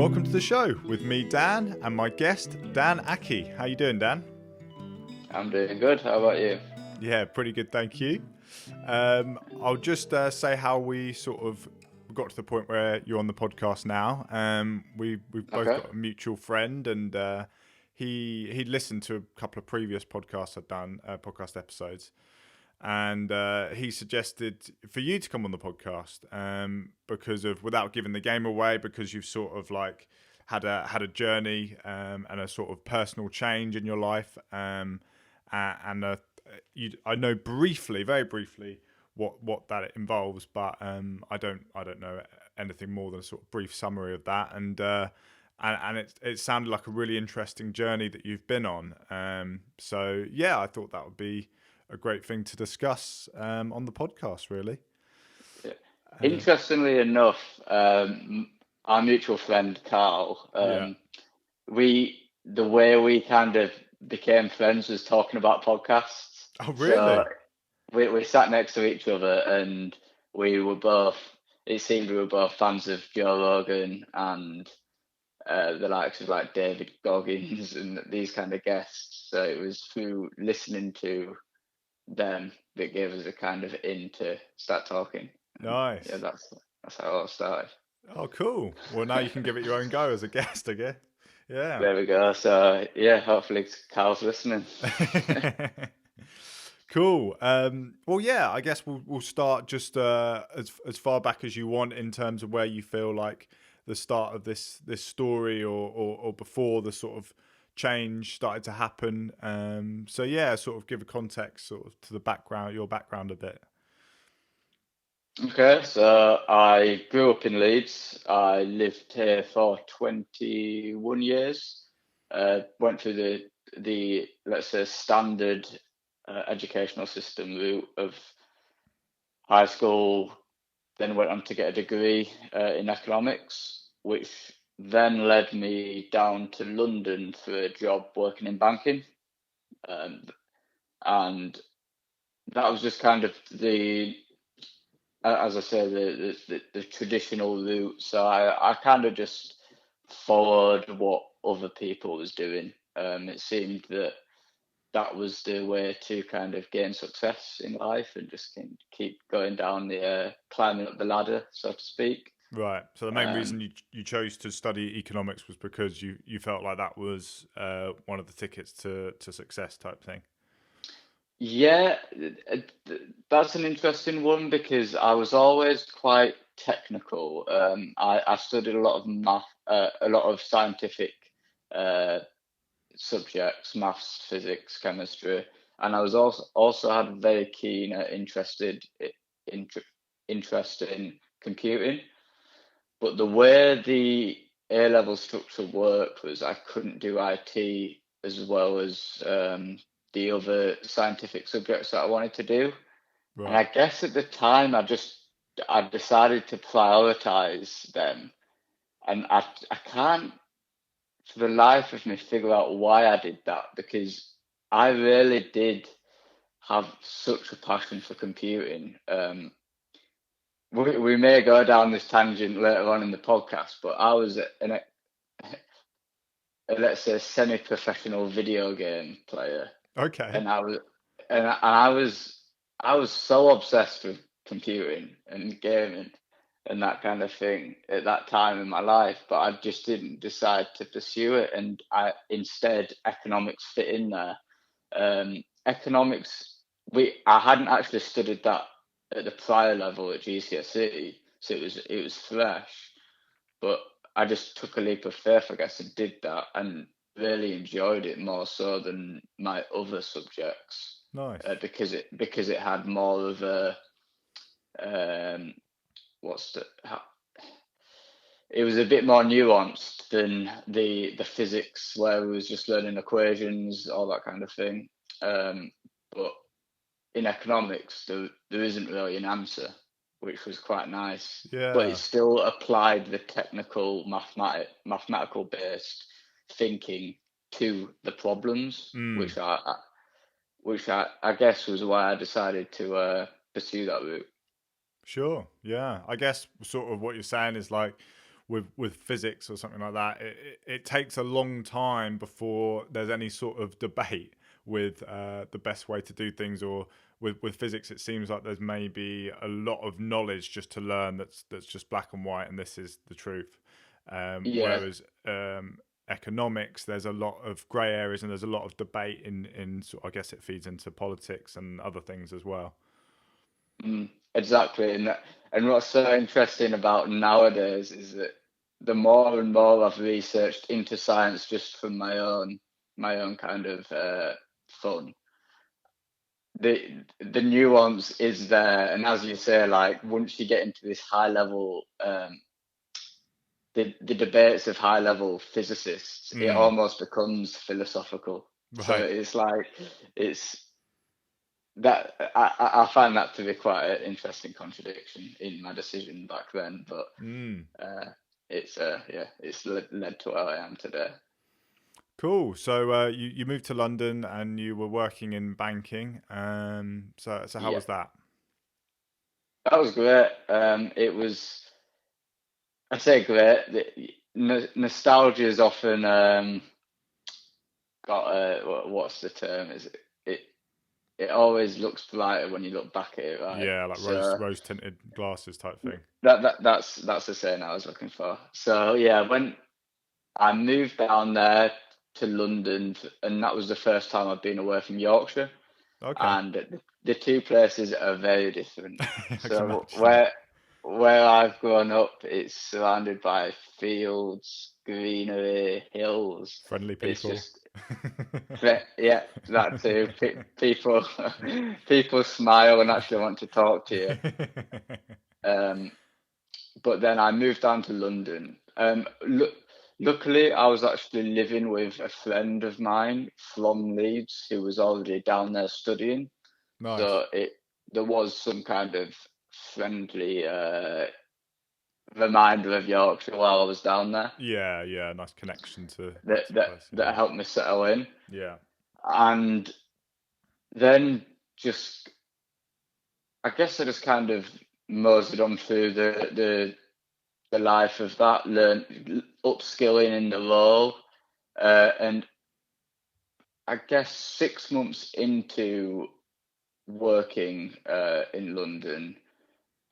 welcome to the show with me, Dan, and my guest, Dan Aki. How you doing, Dan? I'm doing good. How about you? Yeah, pretty good, thank you. I'll just say how we sort of got to the point where you're on the podcast now. We've both Okay. got a mutual friend, and he'd listened to a couple of previous podcasts I'd done, podcast episodes, and he suggested for you to come on the podcast because of, without giving the game away, because you've sort of like had a journey and a sort of personal change in your life, and I know briefly, very briefly, what that involves, but I don't know anything more than a sort of brief summary of that, and it sounded like a really interesting journey that you've been on. So yeah, I thought that would be a great thing to discuss on the podcast, really. Yeah. Interestingly enough, our mutual friend Carl, Yeah. the way we kind of became friends was talking about podcasts. Oh, So really? we sat next to each other and we were both, it seemed we were both fans of Joe Rogan and the likes of like David Goggins and these kind of guests. So it was through listening to them that gave us a kind of in to start talking. And yeah, Nice. that's how it all started. Oh, cool. Well, now you can give it your own go as a guest, I guess. Yeah. There we go. So yeah, hopefully Carl's listening. Cool. Well, yeah, I guess we'll start just as far back as you want in terms of where you feel like the start of this story, or before the sort of change started to happen. So yeah, sort of give a context sort of to the background, your background a bit. Okay, so I grew up in Leeds. I lived here for 21 years. Went through the let's say standard educational system route of high school, then went on to get a degree in economics, which then led me down to London for a job working in banking. Um, and that was just kind of as I say, the traditional route. So I kind of just followed what other people was doing. It seemed that was the way to kind of gain success in life and just keep going down climbing up the ladder, so to speak. Right. So the main Um, reason you chose to study economics was because you felt like that was one of the tickets to success type thing. yeah, that's an interesting one because I was always quite technical. I studied a lot of math, a lot of scientific uh, subjects, maths, physics, chemistry, and I was also had a very keen inter, interest in computing. But the way the A level structure worked was I couldn't do IT as well as the other scientific subjects that I wanted to do. And I Right. guess at the time I decided to prioritize them, and I can't for the life of me figure out why I did that because I really did have such a passion for computing. We may go down this tangent later on in the podcast, but I was let's say semi-professional video game player, Okay. and I was so obsessed with computing and gaming and that kind of thing at that time in my life, but I just didn't decide to pursue it, and I instead economics fit in there. Economics, I hadn't actually studied that at the prior level at GCSE, so it was fresh. But I just took a leap of faith, I guess, and did that, and really enjoyed it more so than my other subjects Nice. because it had more of a um, what's the how, it was a bit more nuanced than the physics where we was just learning equations, all that kind of thing. But in economics, there isn't really an answer, which was quite nice. But it Yeah. still applied the technical mathematical based thinking to the problems, Mm. which I guess was why I decided to pursue that route. Sure. Yeah. I guess sort of what you're saying is like with physics or something like that, it takes a long time before there's any sort of debate with the best way to do things. Or with physics, it seems like there's maybe a lot of knowledge just to learn that's just black and white, and this is the truth. Yeah. Whereas economics, there's a lot of grey areas and there's a lot of debate in sort I guess it feeds into politics and other things as well. Exactly, and what's so interesting about nowadays is that the more and more I've researched into science just from my own kind of fun, the nuance is there, and as you say, like once you get into this high level, the debates of high level physicists, it Mm, almost becomes philosophical. So right. it's like it's that I find that to be quite an interesting contradiction in my decision back then, but Mm. it's led to where I am today. Cool. So you moved to London and you were working in banking. So how Yeah, was that? that was great. It was, I say great. Nostalgia is often got what's the term? Is it? It always looks brighter when you look back at it, right? Yeah, like So rose tinted glasses type thing. that's the saying I was looking for. So yeah, when I moved down there to London, and that was the first time I've been away from Yorkshire, Okay. and the two places are very different. I can So imagine. Yeah. where I've grown up, it's surrounded by fields, greenery, hills. Friendly It's people. just, yeah, that too. People, people smile and actually want to talk to you. Um, but then I moved down to London. Luckily, I was actually living with a friend of mine from Leeds who was already down there studying. Nice. So there was some kind of friendly reminder of Yorkshire while I was down there Yeah, yeah. Nice connection to that the that place. Yeah. that helped me settle in. Yeah. And then just I guess I just kind of moseyed on through the life of that, learn upskilling in the role, and I guess 6 months into working in London,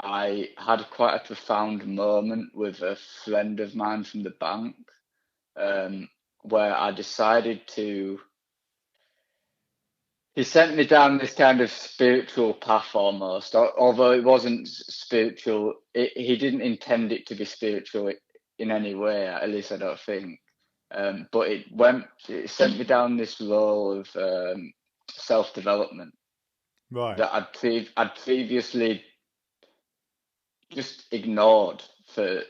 I had quite a profound moment with a friend of mine from the bank, um, where I decided to. He sent me down this kind of spiritual path almost, although it wasn't spiritual. He didn't intend it to be spiritual in any way, at least I don't think. But it sent me down this role of self-development Right. that I'd previously just ignored for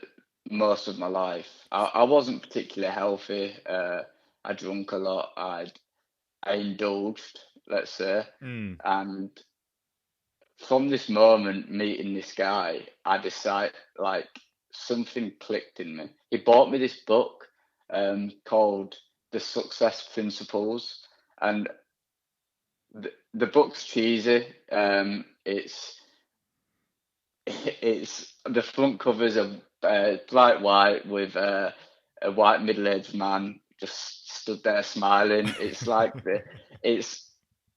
most of my life. I wasn't particularly healthy. I drank a lot. I indulged, let's say, Mm. and from this moment meeting this guy, I decided like something clicked in me. He bought me this book called The Success Principles, and the book's cheesy. It's the front covers are bright white with a white middle-aged man just stood there smiling. It's like it's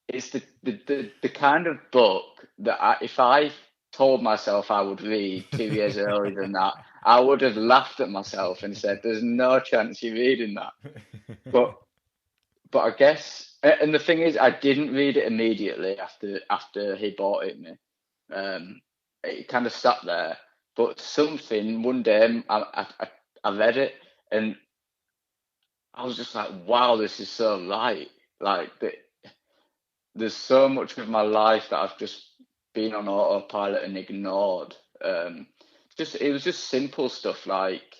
it's the kind of book that if I told myself I would read 2 years earlier than that, I would have laughed at myself and said, "There's no chance you're reading that." But I guess, and the thing is, I didn't read it immediately after he bought it me. Um, it kind of sat there, but something one day I read it and I was just like, wow, this is so right. Like there's so much of my life that I've just been on autopilot and ignored. It was just simple stuff like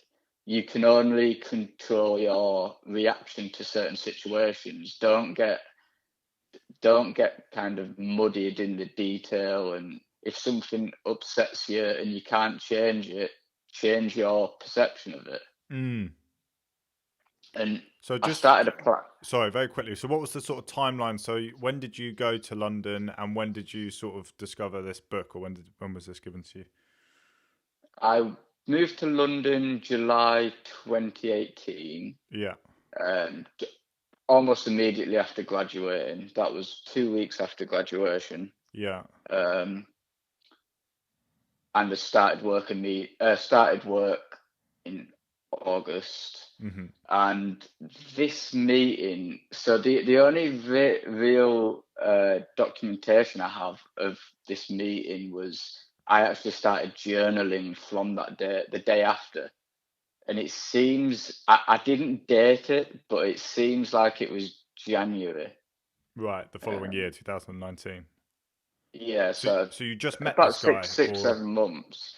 you can only control your reaction to certain situations. Don't get kind of muddied in the detail, and if something upsets you and you can't change it, change your perception of it. Mm. And So I just started a plan. sorry, very quickly. So what was the sort of timeline? So when did you go to London, and when did you sort of discover this book, or when was this given to you? I moved to London July 2018. Yeah. Almost immediately after graduating. That was 2 weeks after graduation. Yeah. And I started work in August. Mm-hmm. And this meeting, so the only real documentation I have of this meeting was I actually started journaling from that day, the day after. And it seems, I didn't date it, but it seems like it was January. Right. The following year, Um, 2019. yeah, So, so so you just met about this guy, six, or 7 months.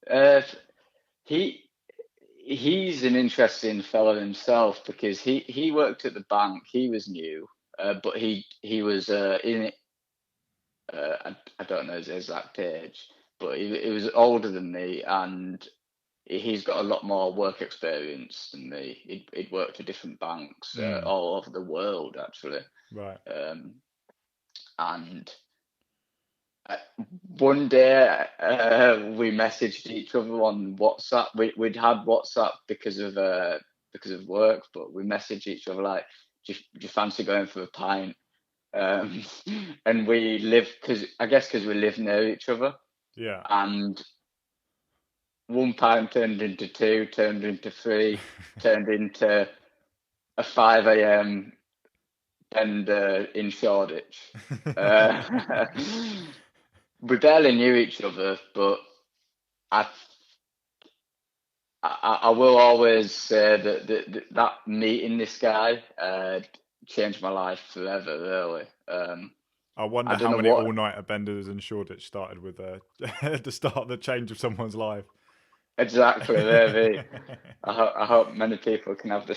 Uh, he he's an interesting fellow himself because he worked at the bank. He was new, but he was in it. I don't know his exact age, but he was older than me, and he's got a lot more work experience than me. He'd worked at different banks all over the world, actually. right? Um, and one day we messaged each other on WhatsApp. We'd had WhatsApp because of work, but we messaged each other like, do you fancy going for a pint? And we live, because we live near each other, Yeah. and one pint turned into two, turned into three, turned into a 5 a.m. bender in Shoreditch. We barely knew each other, but I I will always say that meeting this guy changed my life forever, really. I wonder I don't how know many what all-nighter benders in Shoreditch started with the start of the change of someone's life. exactly, maybe. I hope many people can have the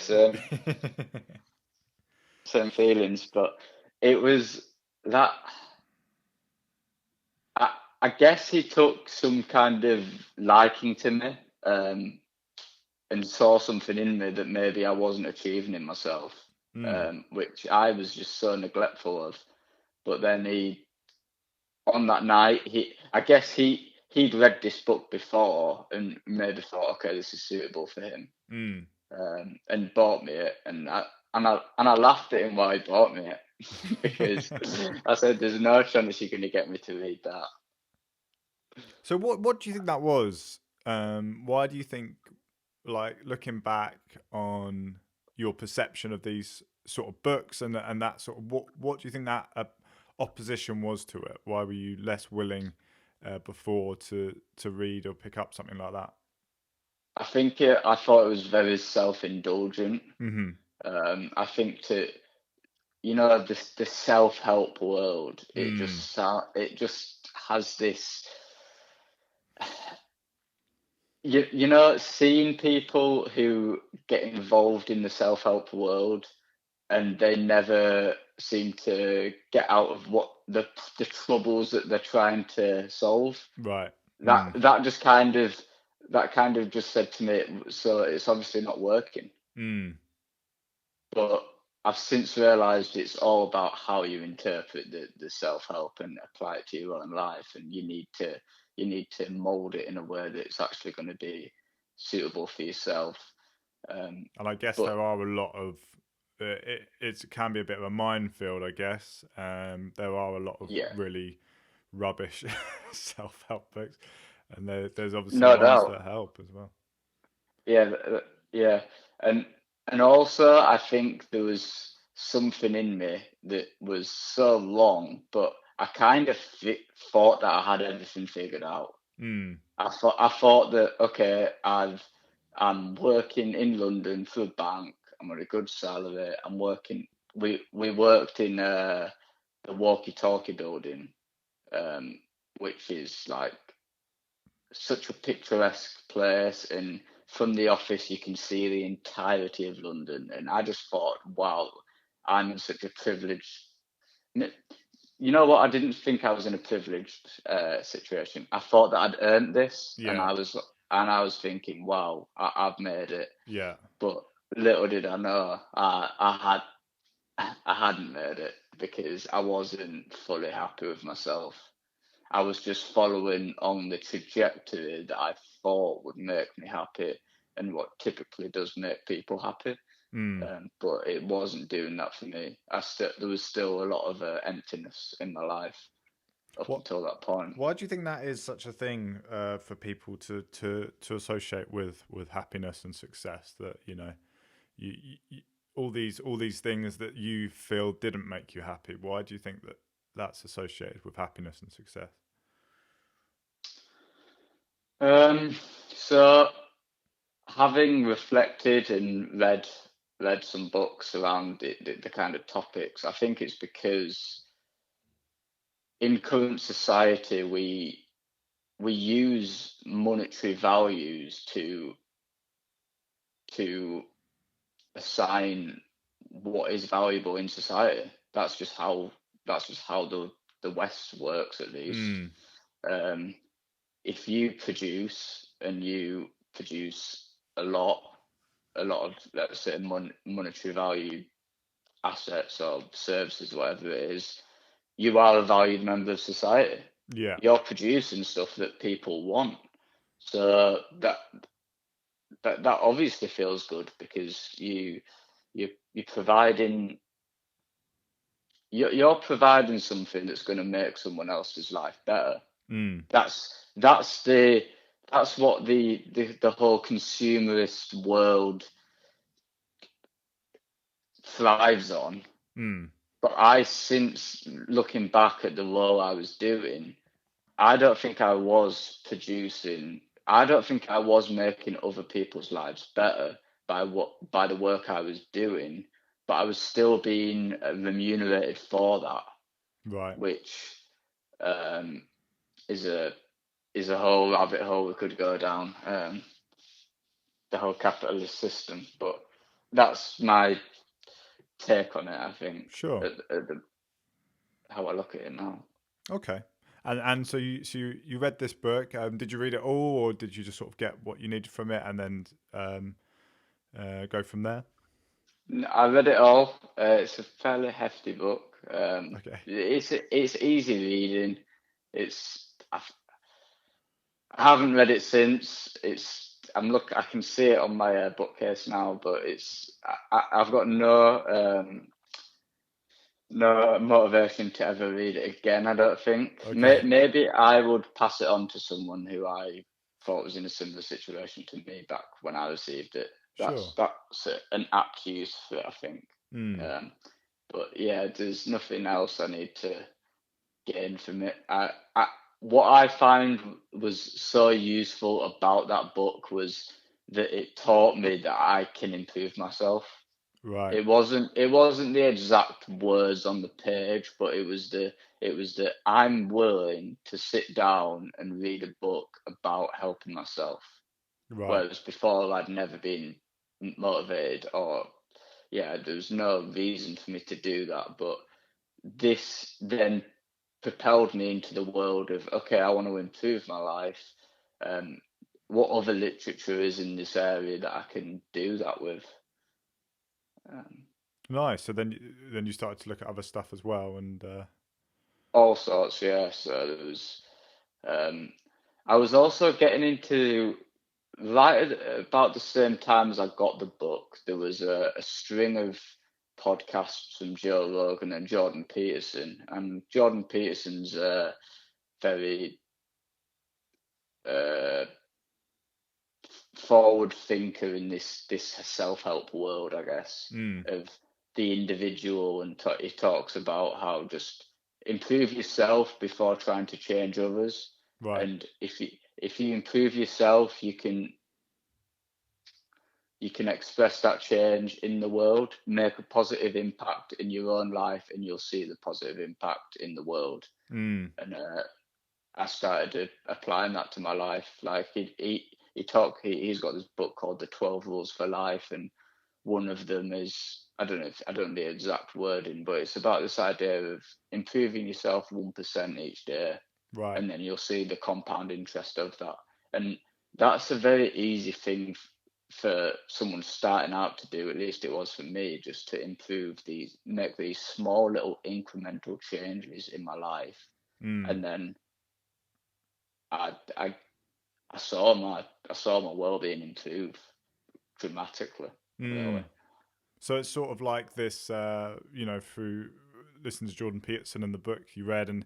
same feelings, but it was that. I guess he took some kind of liking to me, and saw something in me that maybe I wasn't achieving in myself, Mm. which I was just so neglectful of. But then on that night, I guess he'd read this book before and maybe thought, okay, this is suitable for him, Mm. and bought me it, and I laughed at him while he bought me it because I said, "There's no chance you're going to get me to read that." So what do you think that was? Why do you think, like looking back on your perception of these sort of books and that sort of what do you think that opposition was to it? Why were you less willing before to read or pick up something like that? I think I thought it was very self-indulgent. Mm-hmm. I think the self-help world, Mm. it just has this, seeing people who get involved in the self-help world and they never seem to get out of what the troubles that they're trying to solve. Right. That Mm. that just kind of just said to me, so it's obviously not working. Mm. But I've since realised it's all about how you interpret the self-help and apply it to your own life, and you need to mould it in a way that it's actually going to be suitable for yourself. And I guess But there are a lot of it can be a bit of a minefield. I guess there are a lot of yeah, really rubbish self-help books, and there's obviously no ones doubt. that help as well. Yeah, yeah, and also I think there was something in me that was so long, but I kind of thought that I had everything figured out. Mm. I thought that, okay, I'm working in London for a bank. I'm on a good salary. I'm working. We worked in the walkie-talkie building, um, which is like such a picturesque place, and from the office you can see the entirety of London. And I just thought, wow, I'm in such a privileged. You know what? I didn't think I was in a privileged situation. I thought that I'd earned this, and Yeah, I was thinking, wow, I've made it. yeah, But little did I know, I hadn't made it because I wasn't fully happy with myself. I was just following on the trajectory that I thought would make me happy and what typically does make people happy. But it wasn't doing that for me. There was still a lot of emptiness in my life up What until that point. Why do you think that is such a thing for people to associate with happiness and success? That you all these things that you feel didn't make you happy. Why do you think that that's associated with happiness and success? So having reflected and read some books around the kind of topics, I think it's because in current society we use monetary values to assign what is valuable in society. That's just how the West works, at least. Um, if you produce and you produce a lot of, let's say, monetary value assets or services, whatever it is, you are a valued member of society. Yeah. You're producing stuff that people want. So that obviously feels good because you're providing you're providing something that's going to make someone else's life better. That's what the whole consumerist world thrives on. But since looking back at the role I was doing, I don't think I was producing. I don't think I was making other people's lives better by the work I was doing, but I was still being remunerated for that, Right. which is a whole rabbit hole we could go down. The whole capitalist system, but that's my take on it. I think Sure. how I look at it now. Okay. And so you read this book. Did you read it all, or did you just sort of get what you needed from it and then go from there? I read it all. It's a fairly hefty book. Okay. It's easy reading. I haven't read it since. I can see it on my bookcase now, but I've got no motivation to ever read it again. I don't think. Okay. Maybe I would pass it on to someone who I thought was in a similar situation to me back when I received it. Sure. That's an apt use for it, I think. But yeah, there's nothing else I need to gain from it. What I found was so useful about that book was that it taught me that I can improve myself. Right. It wasn't the exact words on the page, but it was that I'm willing to sit down and read a book about helping myself. Right. Whereas before I'd never been motivated, or there was no reason for me to do that. But this then propelled me into the world of, okay, I want to improve my life. What other literature is in this area that I can do that with? Nice. So then you started to look at other stuff as well, and All sorts, yeah. So there was, I was also getting into, right about the same time as I got the book, there was a string of podcasts from Joe Rogan and Jordan Peterson. And Jordan Peterson's a very forward thinker in this self-help world, I guess, of the individual, and he talks about how just improve yourself before trying to change others. right. And if you improve yourself, you can express that change in the world, make a positive impact in your own life, and you'll see the positive impact in the world. And I started applying that to my life. Like he's got this book called The 12 Rules for Life, and one of them is, I don't know the exact wording, but it's about this idea of improving yourself 1% each day, Right. and then you'll see the compound interest of that. And that's a very easy thing for someone starting out to do. At least it was for me, just to make these small little incremental changes in my life, and then I I saw my well-being improve dramatically, really. Mm. So it's sort of like this, through listening to Jordan Peterson and the book you read and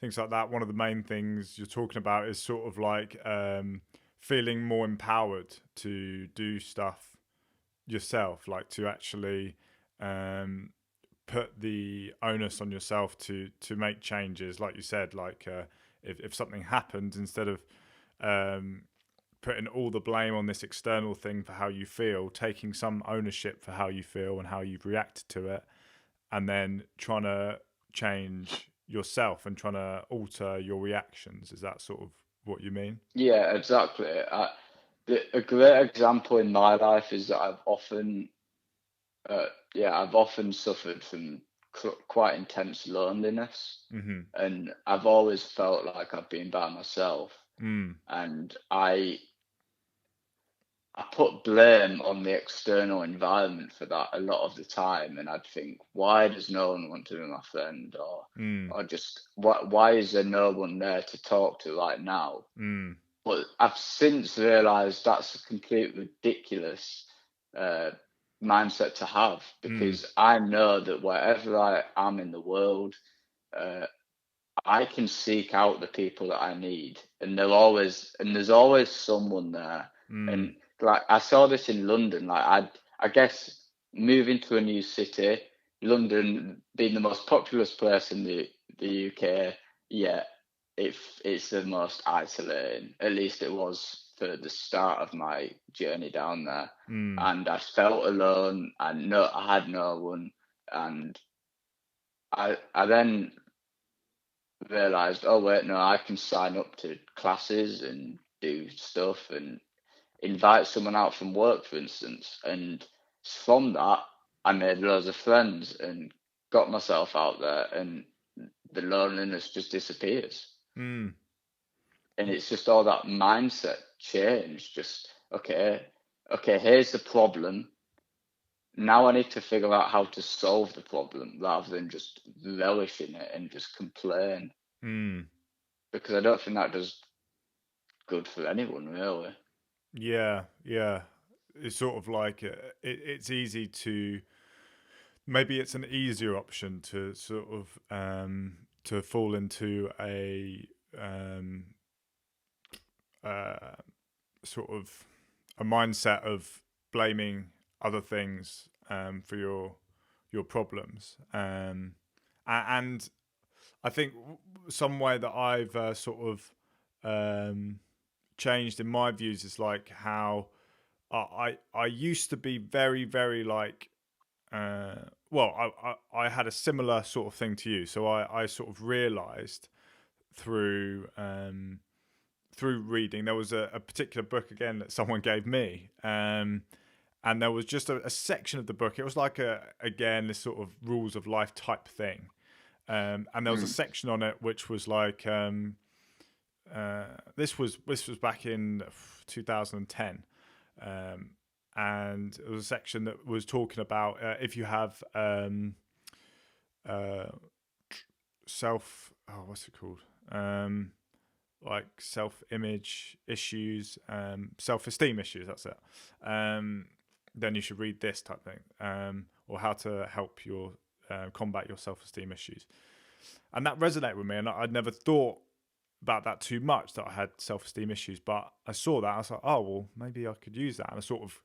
things like that. One of the main things you're talking about is sort of like feeling more empowered to do stuff yourself, like to actually um, put the onus on yourself to make changes. Like you said, like if something happens, instead of um, putting all the blame on this external thing for how you feel, taking some ownership for how you feel and how you've reacted to it, and then trying to change yourself and trying to alter your reactions. Is that sort of what you mean? Yeah, exactly. A great example in my life is that uh, I've often suffered from quite intense loneliness, Mm-hmm. and I've always felt like I've been by myself, Mm. and I put blame on the external environment for that a lot of the time, and I'd think, why does no one want to be my friend, Mm. or just why is there no one there to talk to right now? Mm. But I've since realised that's a completely ridiculous uh, mindset to have, Mm. because I know that wherever I am in the world, uh, I can seek out the people that I need, and there's always someone there. Mm. And like I saw this in London, like I guess moving to a new city, London being the most populous place in the UK, yeah, it's the most isolating. At least it was for the start of my journey down there, Mm. and I felt alone, and no, I had no one, and I then realized, oh wait, no, I can sign up to classes and do stuff and invite someone out from work, for instance. And from that, I made loads of friends and got myself out there, and the loneliness just disappears. Mm. And it's just all that mindset change. Just okay, here's the problem. Now I need to figure out how to solve the problem rather than just relish in it and just complain, Mm. because I don't think that does good for anyone, really. Yeah. Yeah. It's sort of like it's easy to, maybe it's an easier option to sort of to fall into a um, uh, sort of a mindset of blaming other things for your problems. And I think some way that I've sort of um, changed in my views is like how I used to be very very like well I had a similar sort of thing to you, so I sort of realized through through reading, there was a particular book again that someone gave me, and there was just a section of the book. It was like again this sort of rules of life type thing, and there was a Mm. section on it which was like this was back in 2010, and it was a section that was talking about if you have uh, self what's it called, like self-image issues, self-esteem issues. That's it. Then you should read this type thing, or how to help your combat your self-esteem issues. And that resonated with me, and I'd never thought about that too much, that I had self-esteem issues. But I saw that, I was like, oh well, maybe I could use that. And I sort of,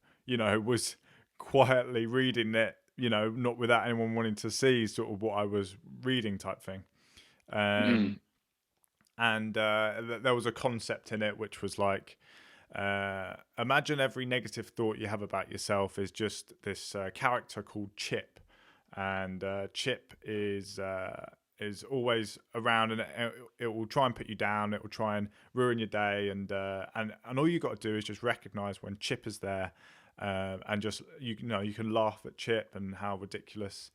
was quietly reading it, not without anyone wanting to see sort of what I was reading type thing. Mm. Um, and there was a concept in it which was like, imagine every negative thought you have about yourself is just this character called Chip, and Chip is always around, and it will try and put you down. It will try and ruin your day, and all you got to do is just recognize when Chip is there, and just you can laugh at Chip and how ridiculous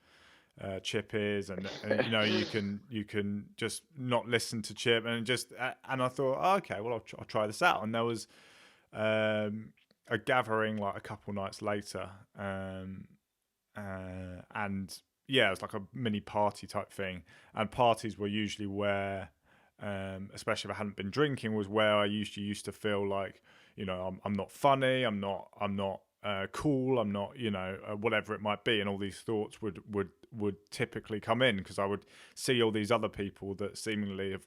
Chip is, and you can just not listen to Chip, and I thought, oh, okay, well I'll try this out. And there was a gathering like a couple nights later, and yeah, it was like a mini party type thing, and parties were usually where especially if I hadn't been drinking, was where I used to feel like, I'm not funny, I'm not cool, I'm not, whatever it might be, and all these thoughts would typically come in because I would see all these other people that seemingly have,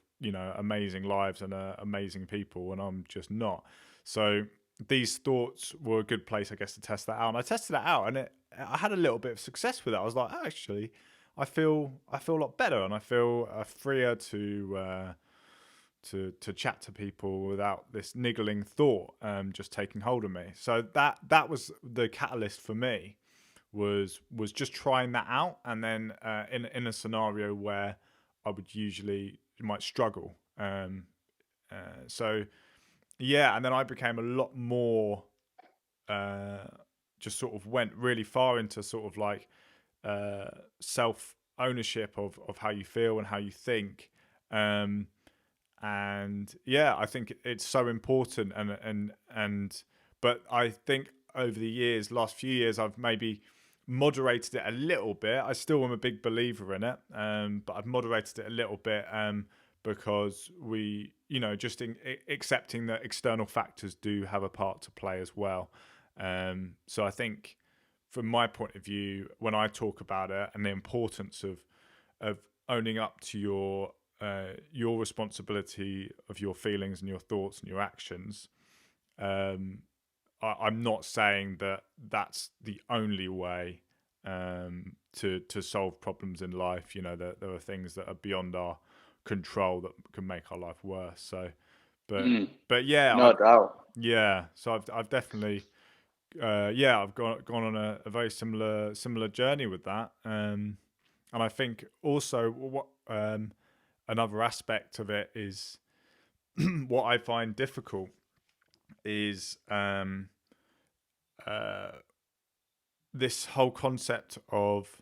amazing lives and amazing people, and I'm just not. So these thoughts were a good place, I guess, to test that out, and I tested that out, and I had a little bit of success with it. I was like, actually, I feel a lot better, and I feel freer to chat to people without this niggling thought just taking hold of me. So that was the catalyst for me, was just trying that out, and then in a scenario where I would usually might struggle. So yeah, and then I became a lot more just sort of went really far into sort of like self ownership of how you feel and how you think. And yeah, I think it's so important, and but I think over the years, last few years, I've maybe moderated it a little bit. I still am a big believer in it, but I've moderated it a little bit, because we, just accepting that external factors do have a part to play as well. So I think, from my point of view, when I talk about it and the importance of owning up to your responsibility of your feelings and your thoughts and your actions, I'm not saying that that's the only way to solve problems in life. There are things that are beyond our control that can make our life worse. So, but yeah, No doubt. So I've definitely I've gone on a very similar journey with that. And I think also what another aspect of it is what I find difficult is uh, this whole concept of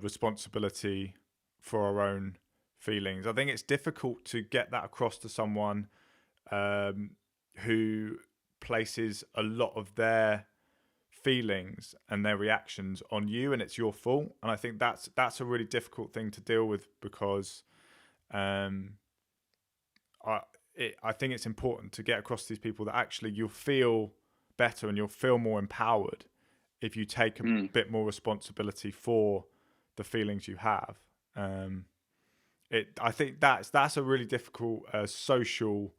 responsibility for our own feelings. I think it's difficult to get that across to someone who places a lot of their feelings and their reactions on you, and it's your fault. And I think that's a really difficult thing to deal with, because um, I think it's important to get across to these people that actually you'll feel better and you'll feel more empowered if you take a bit more responsibility for the feelings you have. I think that's a really difficult social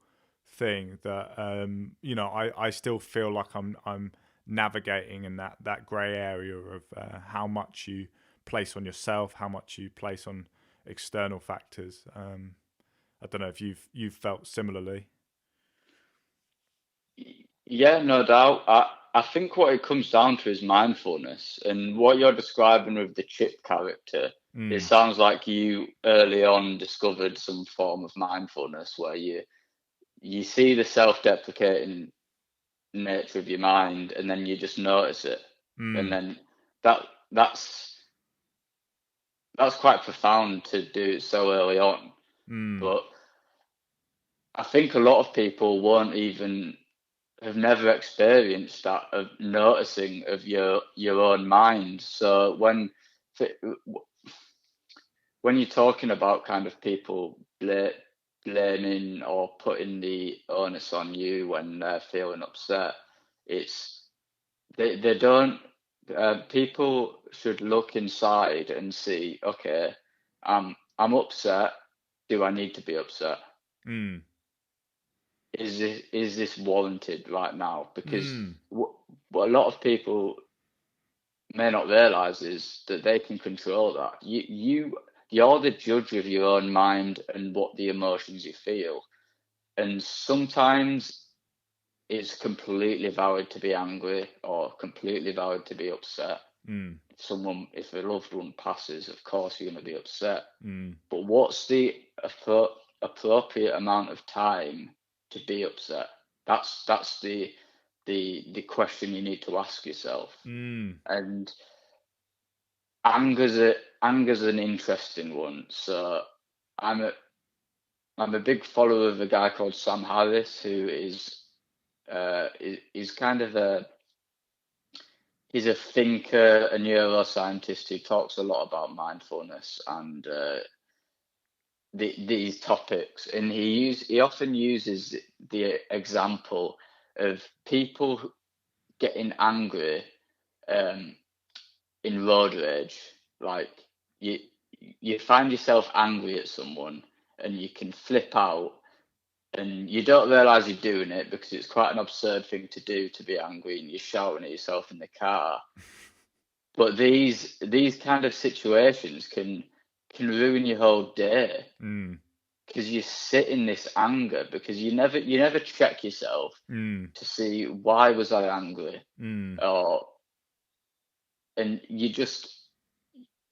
thing that I still feel like I'm navigating in that grey area of how much you place on yourself, how much you place on external factors. I don't know if you've felt similarly. Yeah, no doubt. I think what it comes down to is mindfulness, and what you're describing with the chip character. It sounds like you early on discovered some form of mindfulness where you see the self-deprecating nature of your mind, and then you just notice it, and then that that's quite profound to do so early on. But I think a lot of people won't even have never experienced that, of noticing of your own mind. So when you're talking about kind of people blaming or putting the onus on you when they're feeling upset, it's they don't. People should look inside and see, okay, I'm upset. Do I need to be upset? Is this warranted right now? Because what a lot of people may not realize is that they can control that. You're the judge of your own mind and what the emotions you feel. And sometimes it's completely valid to be angry or completely valid to be upset. If a loved one passes, of course you're going to be upset. But what's the appropriate amount of time to be upset? That's the question you need to ask yourself. And anger's an interesting one. So I'm a big follower of a guy called Sam Harris, who is kind of he's a thinker, a neuroscientist who talks a lot about mindfulness, and these topics, and he often uses the example of people getting angry in road rage. Like you find yourself angry at someone, and you can flip out, and you don't realise you're doing it because it's quite an absurd thing to do, to be angry, and you're shouting at yourself in the car. But these kind of situations can ruin your whole day. Because you sit in this anger because you never check yourself to see why was I angry, and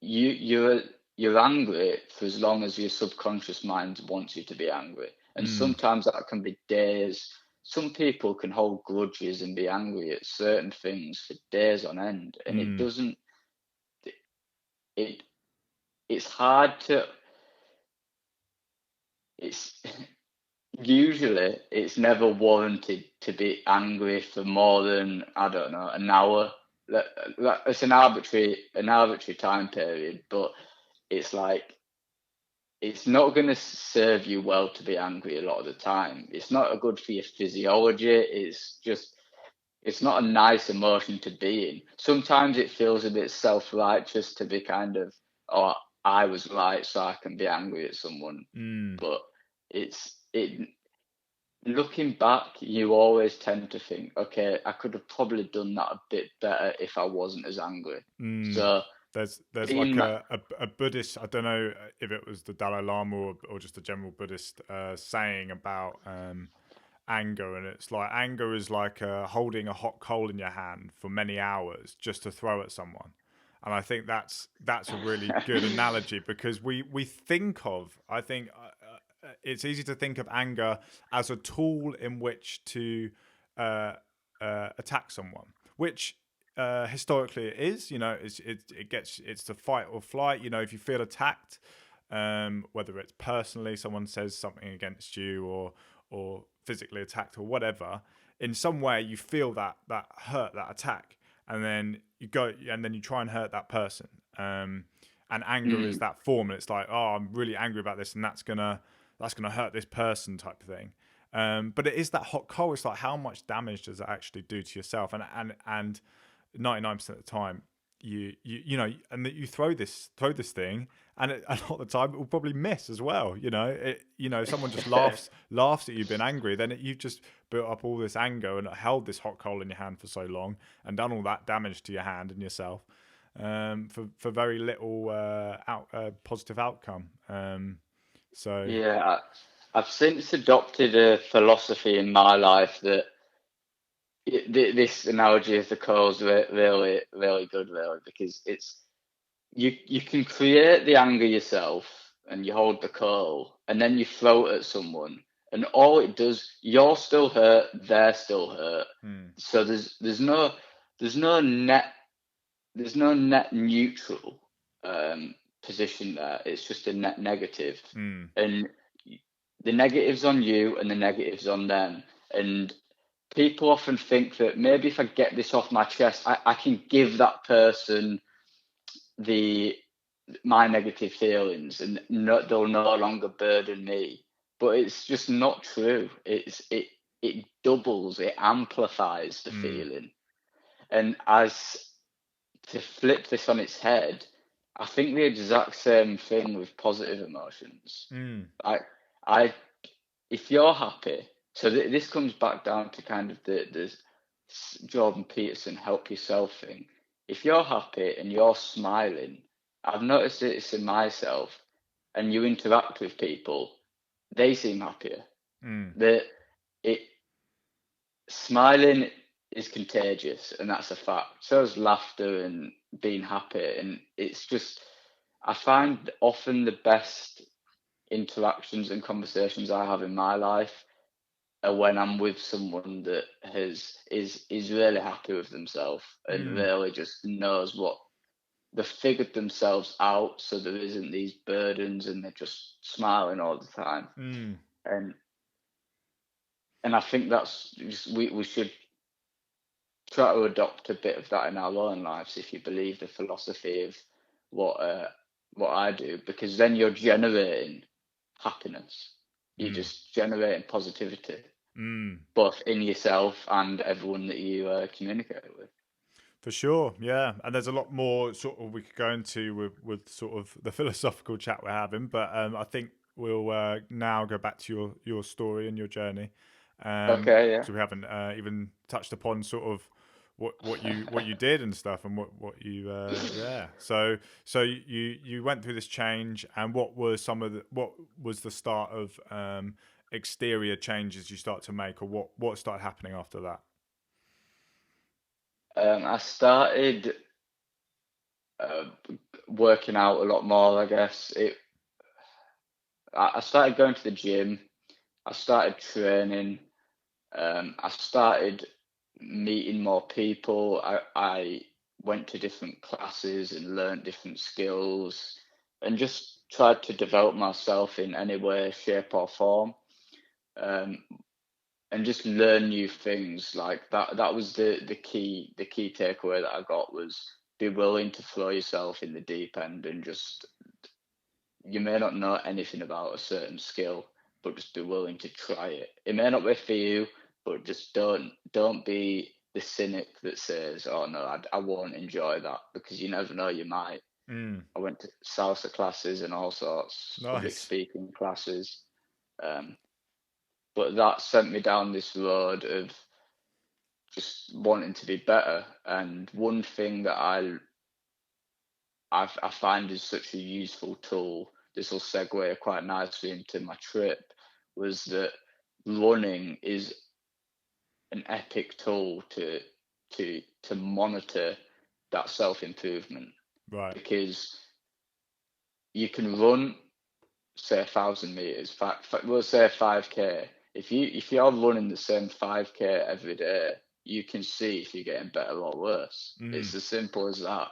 you're angry for as long as your subconscious mind wants you to be angry, and sometimes that can be days. Some people can hold grudges and be angry at certain things for days on end, and it's hard to. Usually, it's never warranted to be angry for more than, I don't know, an hour. It's an arbitrary time period, but it's like it's not going to serve you well to be angry a lot of the time. It's not good for your physiology. It's not a nice emotion to be in. Sometimes it feels a bit self-righteous to be kind of, oh, I was right, so I can be angry at someone. But looking back, you always tend to think, okay, I could have probably done that a bit better if I wasn't as angry. So there's like a Buddhist, I don't know if it was the Dalai Lama or just a general Buddhist saying about anger, and it's like anger is like holding a hot coal in your hand for many hours just to throw at someone. And I think that's a really good analogy, because we think of, I think it's easy to think of anger as a tool in which to attack someone, which historically it is. You know, it's the fight or flight. You know, if you feel attacked, whether it's personally, someone says something against you, or physically attacked or whatever, in some way you feel that hurt, that attack, and then you go and then you try and hurt that person. And anger is that form, and it's like, oh, I'm really angry about this, and that's gonna hurt this person type of thing. But it is that hot coal. It's like, how much damage does it actually do to yourself? And 99% of the time, you know, and that you throw this thing, and a lot of the time it will probably miss as well. You know, someone just laughs at you being angry, then you've just built up all this anger and held this hot coal in your hand for so long and done all that damage to your hand and yourself for very little positive outcome. So yeah, I've since adopted a philosophy in my life that this analogy of the coal is really, really good, really, because it's you can create the anger yourself, and you hold the coal, and then you throw it at someone, and all it does, you're still hurt, they're still hurt. So there's no net neutral position there. It's just a net negative, and the negative's on you and the negative's on them. And people often think that maybe if I get this off my chest, I can give that person my negative feelings, and they'll no longer burden me. But it's just not true. It doubles, it amplifies the feeling. And as to flip this on its head, I think the exact same thing with positive emotions. If you're happy, so this comes back down to kind of the Jordan Peterson help yourself thing. If you're happy and you're smiling, I've noticed this in myself, and you interact with people, they seem happier. Smiling is contagious, and that's a fact. So is laughter and being happy, and it's just, I find often the best interactions and conversations I have in my life are when I'm with someone that is really happy with themselves and really just knows what they've figured themselves out, so there isn't these burdens, and they're just smiling all the time. And I think that's just, we should try to adopt a bit of that in our own lives, if you believe the philosophy of what I do, because then you're generating happiness. You're just generating positivity, Mm. both in yourself and everyone that you communicate with. For sure, yeah, and there's a lot more sort of we could go into with sort of the philosophical chat we're having, but I think we'll now go back to your story and your journey, Okay, yeah. so we haven't even touched upon sort of what you did and stuff, and what you yeah. So you went through this change, and what were some of what was the start of exterior changes you start to make, or what started happening after that? I started uh, working out a lot more, I guess. I started going to the gym. I started training. I started meeting more people. I went to different classes and learned different skills and just tried to develop myself in any way, shape, or form. Um, and just learn new things like that. That was the key takeaway that I got was be willing to throw yourself in the deep end and just you may not know anything about a certain skill, but just be willing to try it. It may not be for you, but just don't be the cynic that says, "Oh no, I won't enjoy that," because you never know, you might. Mm, I went to salsa classes and all sorts, public nice. speaking classes, um, but that sent me down this road of just wanting to be better. And one thing that I find is such a useful tool. This will segue quite nicely into my trip. Was that running is an epic tool to monitor that self improvement Right. because you can run say 1,000 meters, we'll say 5K. If you're running the same 5K every day, you can see if you're getting better or worse. Mm. It's as simple as that.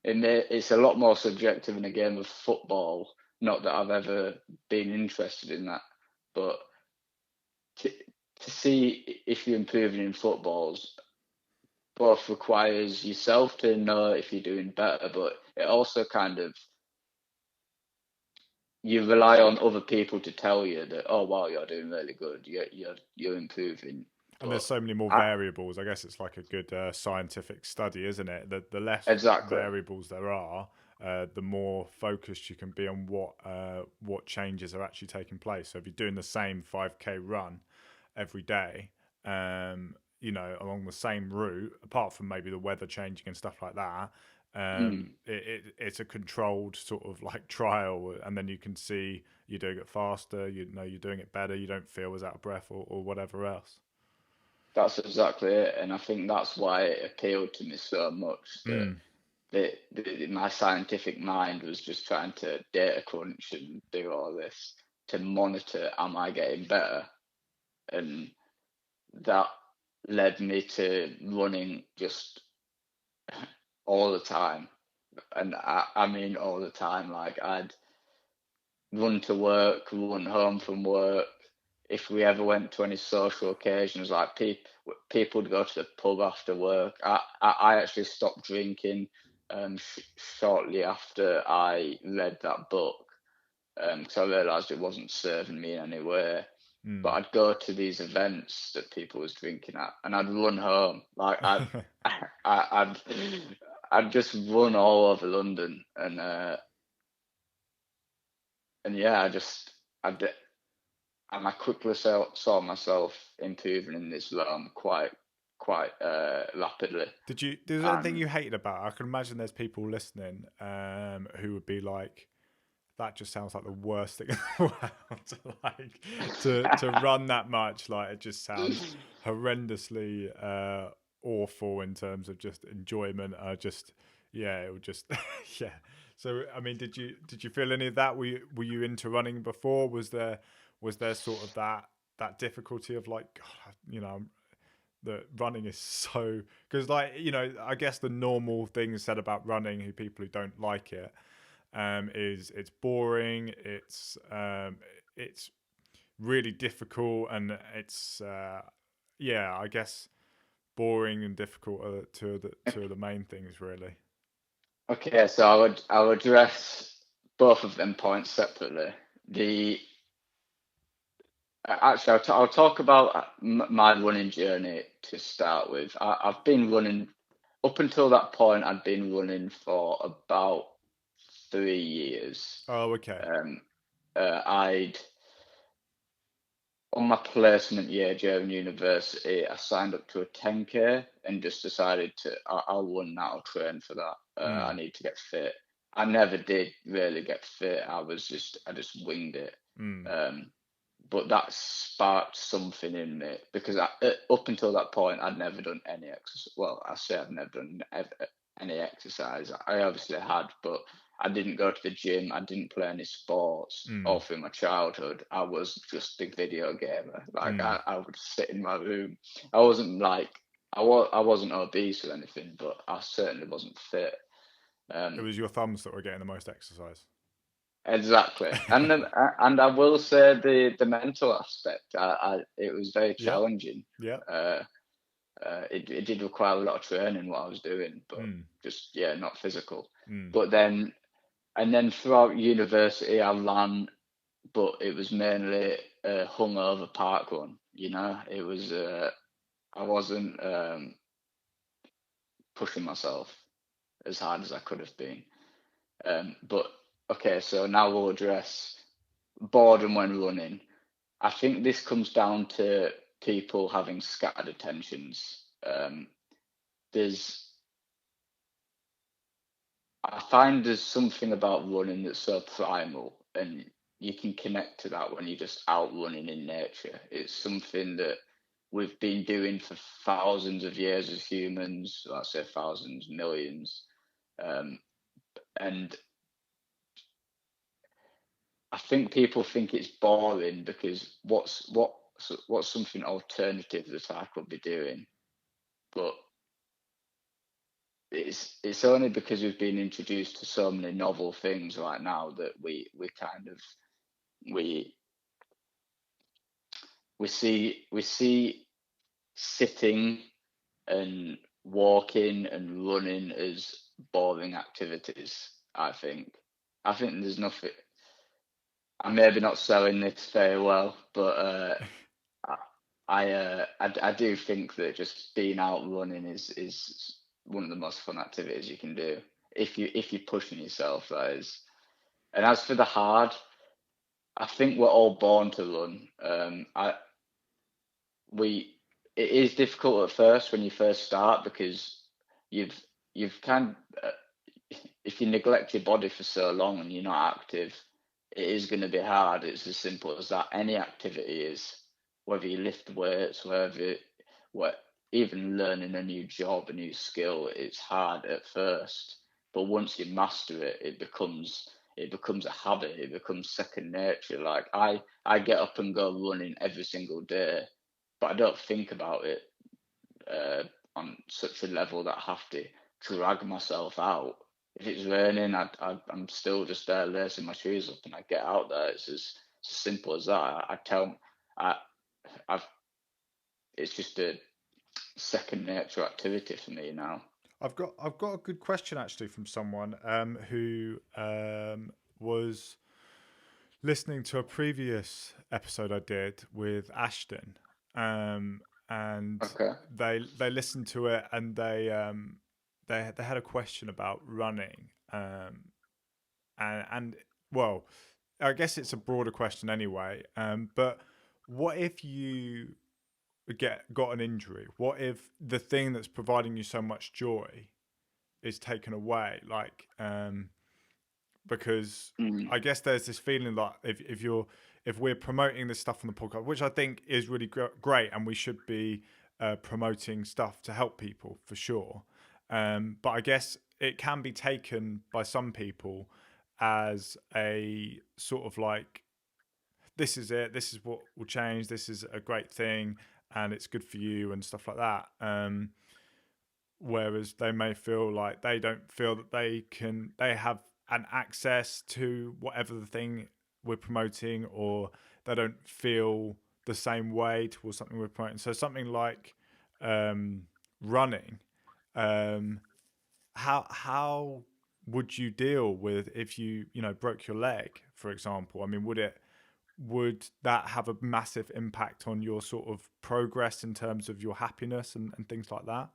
It's a lot more subjective in a game of football. Not that I've ever been interested in that, but to, to see if you're improving in footballs both requires yourself to know if you're doing better, but it also kind of you rely on other people to tell you that, oh wow, you're doing really good, you're improving. And there's But so many more I, variables. I guess it's like a good scientific study, isn't it? The less exactly. variables there are, the more focused you can be on what changes are actually taking place. So if you're doing the same 5K run every day, along the same route, apart from maybe the weather changing and stuff like that, it's a controlled sort of like trial, and then you can see you're doing it faster. You know you're doing it better. You don't feel as out of breath or whatever else. That's exactly it, and I think that's why it appealed to me so much that Mm. my scientific mind was just trying to data crunch and do all this to monitor, am I getting better? And that led me to running just all the time. And I mean all the time. Like I'd run to work, run home from work. If we ever went to any social occasions, like people would go to the pub after work. I actually stopped drinking shortly after I read that book because I realised it wasn't serving me in any way. But Mm. I'd go to these events that people was drinking at, and I'd run home. Like I'd I'd just run all over London, and yeah, I did, and I quickly saw myself improving in this realm quite rapidly. Did there anything And you hated about it? I can imagine there's people listening who would be like, that just sounds like the worst thing in the world to to run that much. Like it just sounds horrendously awful in terms of just enjoyment. Just yeah, it would just yeah. So I mean, did you feel any of that? Were you into running before? Was there sort of that difficulty of like, God, that running is so, because like I guess the normal things said about running, who people who don't like it, is it's boring, it's really difficult, and it's yeah, I guess boring and difficult are two of the main things really. okay, so I'll address both of them points separately. The Actually, I'll talk about my running journey to start with. I've been running up until that point. I'd been running for about 3 years. Oh, okay. Um, I'd on my placement year during university, I signed up to a 10K and just decided I'll run that, I'll train for that. I Mm, need to get fit. I never did really get fit. I just winged it. mm, Um, but that sparked something in me because up until that point, I'd never done any exercise. Well, I say I've never done any exercise. I obviously had, but I didn't go to the gym. I didn't play any sports all mm, through my childhood. I was just a video gamer. Like mm. I would sit in my room. I wasn't like I wasn't obese or anything, but I certainly wasn't fit. It Um, was your thumbs that were getting the most exercise. Exactly, and I will say the mental aspect. It was very Yep. challenging. Yep. Uh, it did require a lot of training what I was doing, but Mm, just yeah, not physical. mm, But then and then throughout university, I ran, but it was mainly a hungover park run. You know, it was I wasn't pushing myself as hard as I could have been. But okay, so now we'll address boredom when running. I think this comes down to people having scattered attentions. There's, I find there's something about running that's so primal, and you can connect to that when you're just out running in nature. It's something that we've been doing for thousands of years as humans. Let's say thousands, millions, um, and I think people think it's boring because what's something alternative that I could be doing, but it's only because we've been introduced to so many novel things right now that we kind of we we see sitting and walking and running as boring activities. I think there's nothing. I'm maybe not selling this very well, but I I do think that just being out running is one of the most fun activities you can do if you're pushing yourself. That is. And as for the hard, I think we're all born to run. We it is difficult at first when you first start because you've you've kind if you neglect your body for so long and you're not active, it is going to be hard. It's as simple as that. Any activity is, whether you lift weights, what, even learning a new job, a new skill, it's hard at first. But once you master it, it becomes a habit. It becomes second nature. Like I get up and go running every single day, but I don't think about it uh, on such a level that I have to drag myself out. If it's raining, I'm still just there lacing my shoes up and I get out there. It's as simple as that. I, I've, it's just a second nature activity for me now. I've got a good question actually from someone who was listening to a previous episode I did with Ashton, and Okay. they listened to it and they had a question about running, and well, I guess it's a broader question anyway. But what if you got an injury? What if the thing that's providing you so much joy is taken away? Because Mm. I guess there's this feeling like if we're promoting this stuff on the podcast, which I think is really great, and we should be promoting stuff to help people for sure. But I guess it can be taken by some people as a sort of like, this is it, this is what will change, this is a great thing, and it's good for you and stuff like that. Whereas they may feel like they don't feel that they have an access to whatever the thing we're promoting, or they don't feel the same way towards something we're promoting. So something like um, running, um, how would you deal with if you broke your leg, for example? I mean, would that have a massive impact on your sort of progress in terms of your happiness and things like that?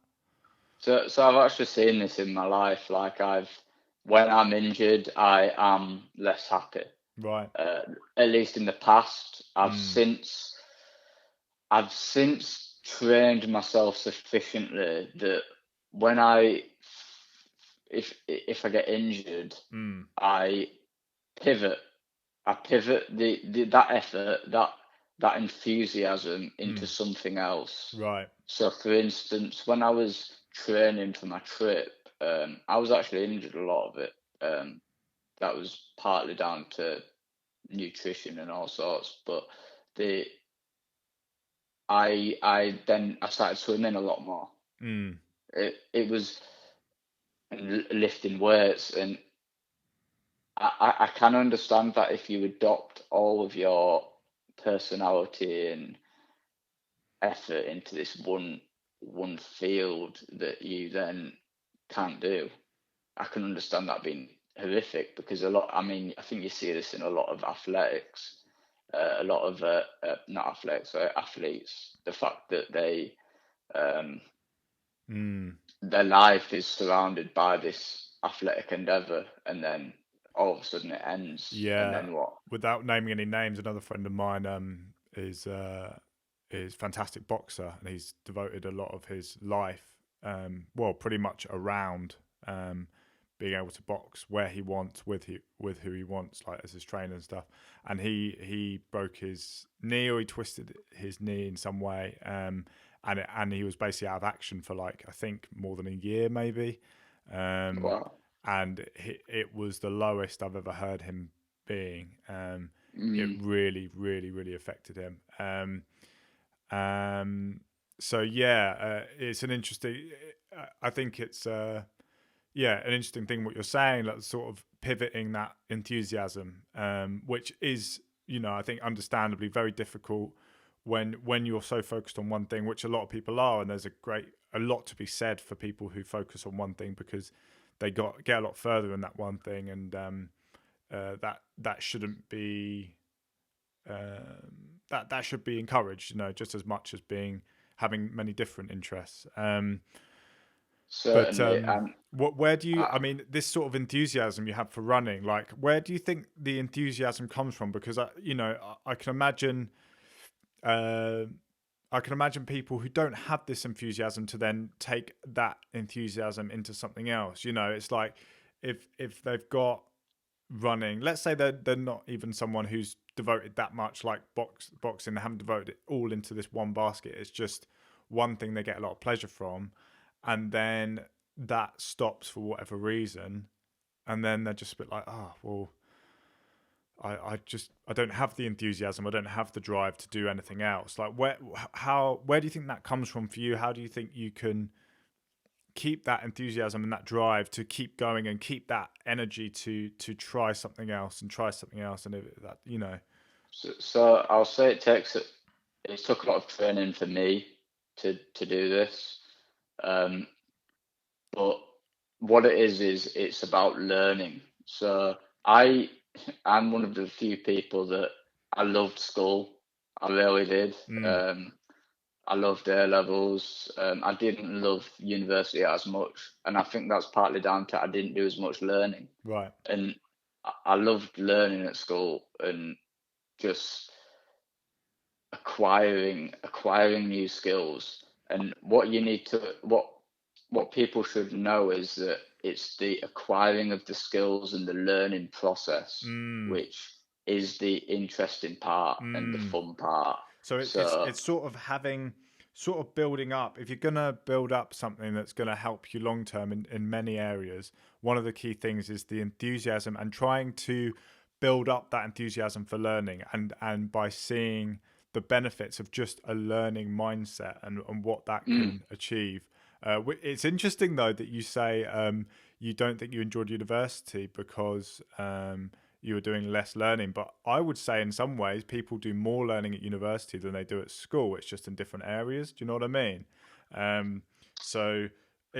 So I've actually seen this in my life. Like when I'm injured, I am less happy. Right. Uh, at least in the past, Mm. I've since trained myself sufficiently that when I if I get injured, Mm. I pivot. I pivot that effort, that enthusiasm into Mm. something else. Right. So, for instance, when I was training for my trip, I was actually injured a lot of it. That was partly down to nutrition and all sorts, but the I started swimming a lot more. Mm. It was lifting weights, and I can understand that if you adopt all of your personality and effort into this one field that you then can't do. I can understand that being horrific because I mean, I think you see this in a lot of athletics, a lot of not athletics, athletes. The fact that um, Mm. their life is surrounded by this athletic endeavor, and then all of a sudden it ends, and Yeah. then what? Without naming any names, another friend of mine is fantastic boxer, and he's devoted a lot of his life, well, pretty much around um, being able to box where he wants with who he wants, like as his trainer and stuff. And he broke his knee, or he twisted his knee in some way, and he was basically out of action for like I think more than a year, maybe. Um, Wow. and it was the lowest I've ever heard him being. It Mm. really, really, really affected him. Um, so yeah, it's an interesting. I think it's yeah, an interesting thing what you're saying, like sort of pivoting that enthusiasm, which is I think understandably very difficult when you're so focused on one thing, which a lot of people are, and there's a lot to be said for people who focus on one thing because they get a lot further in that one thing, and that shouldn't be that should be encouraged, just as much as being having many different interests. But Certainly, and where do you? I, I mean, this sort of enthusiasm you have for running, like, where do you think the enthusiasm comes from? Because I can imagine, uh, I can imagine people who don't have this enthusiasm to then take that enthusiasm into something else. It's like if they've got running, let's say they're not even someone who's devoted that much, like boxing, they haven't devoted it all into this one basket. It's just one thing they get a lot of pleasure from, and then that stops for whatever reason, and then they're just a bit like, oh well, I don't have the enthusiasm, I don't have the drive to do anything else. Like, where do you think that comes from for you? How do you think you can keep that enthusiasm and that drive to keep going and keep that energy to try something else and try something else, and that. so I'll say it took a lot of training for me to do this. Um, but what it is it's about learning. So I I'm one of the few people that I loved school. I really did. Mm, I loved A levels. I didn't love university as much, and I think that's partly down to I didn't do as much learning. right. And I loved learning at school and just acquiring new skills. And what people should know is that it's the acquiring of the skills and the learning process Mm, which is the interesting part and the mm. fun part. So So it's sort of building up. If you're gonna build up something that's gonna help you long term in many areas, one of the key things is the enthusiasm and trying to build up that enthusiasm for learning, and by seeing the benefits of just a learning mindset and what that mm, can achieve. It's interesting though that you say you don't think you enjoyed university because you were doing less learning. But I would say in some ways people do more learning at university than they do at school. It's just in different areas. Do you know what I mean? Um, so